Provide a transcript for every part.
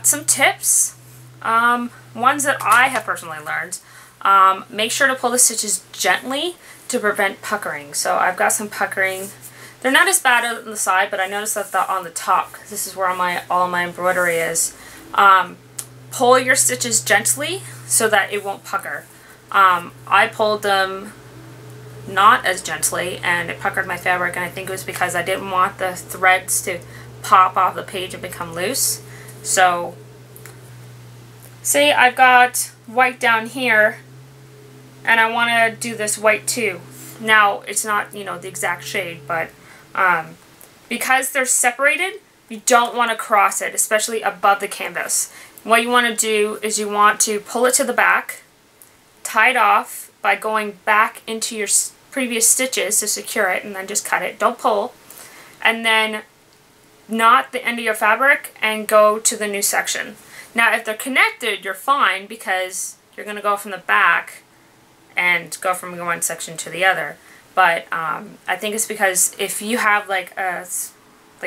Some tips, ones that I have personally learned. Make sure to pull the stitches gently to prevent puckering. So I've got some puckering. They're not as bad on the side, but I noticed that on the top, 'cause this is where all my embroidery is. Pull your stitches gently so that it won't pucker. I pulled them not as gently and it puckered my fabric, and I think it was because I didn't want the threads to pop off the page and become loose. So say I've got white down here and I want to do this white too. Now it's not, you know, the exact shade, but because they're separated, you don't want to cross it, especially above the canvas. What you want to do is you want to pull it to the back, tie it off by going back into your previous stitches to secure it, and then just cut it. Don't pull. And then knot the end of your fabric and go to the new section. Now if they're connected, you're fine because you're going to go from the back and go from one section to the other. But I think it's because if you have like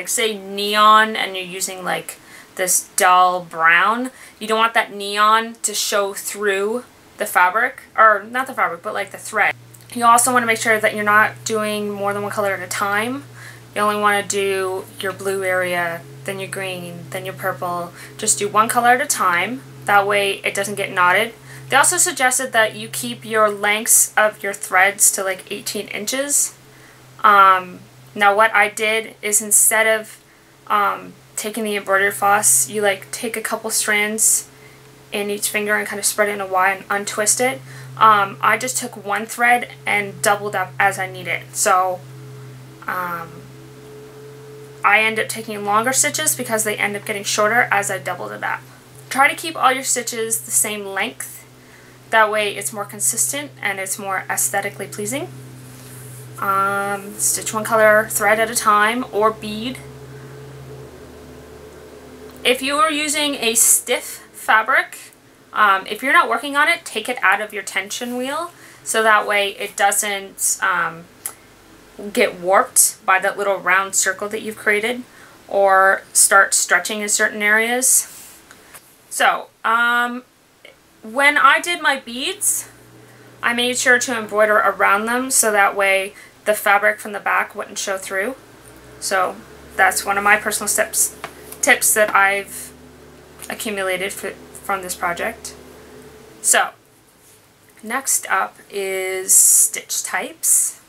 say neon and you're using like this dull brown, you don't want that neon to show through the fabric, or not the fabric, but like the thread. You also want to make sure that you're not doing more than one color at a time. You only want to do your blue area, then your green, then your purple. Just do one color at a time. That way it doesn't get knotted. They also suggested that you keep your lengths of your threads to like 18 inches. Now what I did is instead of taking the embroidery floss, you like take a couple strands in each finger and kind of spread it in a Y and untwist it. I just took one thread and doubled up as I need it. So I end up taking longer stitches because they end up getting shorter as I doubled it up. Try to keep all your stitches the same length. That way it's more consistent and it's more aesthetically pleasing. Stitch one color thread at a time or bead. If you are using a stiff fabric, if you're not working on it, take it out of your tension wheel so that way it doesn't get warped by that little round circle that you've created or start stretching in certain areas. So when I did my beads, I made sure to embroider around them so that way the fabric from the back wouldn't show through. So that's one of my personal tips that I've accumulated from this project. So next up is stitch types.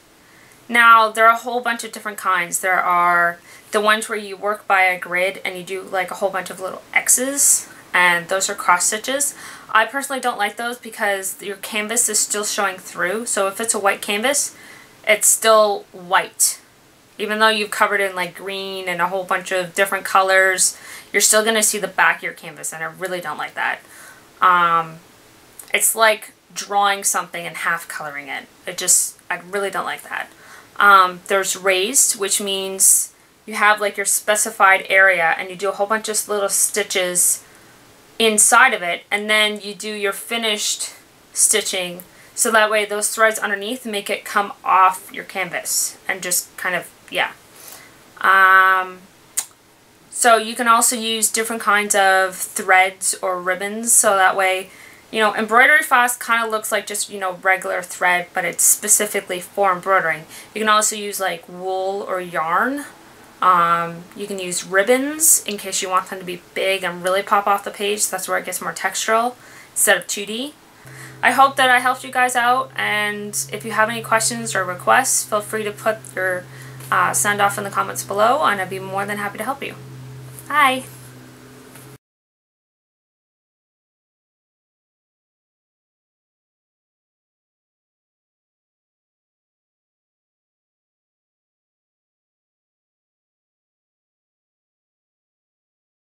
Now there are a whole bunch of different kinds. There are the ones where you work by a grid and you do like a whole bunch of little X's, and those are cross stitches. I personally don't like those because your canvas is still showing through. So if it's a white canvas, it's still white. Even though you've covered in like green and a whole bunch of different colors, you're still going to see the back of your canvas, and I really don't like that. It's like drawing something and half coloring it. I really don't like that. There's raised, which means you have like your specified area and you do a whole bunch of little stitches inside of it, and then you do your finished stitching so that way those threads underneath make it come off your canvas and just kind of, yeah. So you can also use different kinds of threads or ribbons so that way, you know, embroidery floss kind of looks like just, you know, regular thread, but it's specifically for embroidering. You can also use like wool or yarn. You can use ribbons in case you want them to be big and really pop off the page. That's where it gets more textural instead of 2D. I hope that I helped you guys out, and if you have any questions or requests, feel free to put your send off in the comments below, and I'd be more than happy to help you. Bye!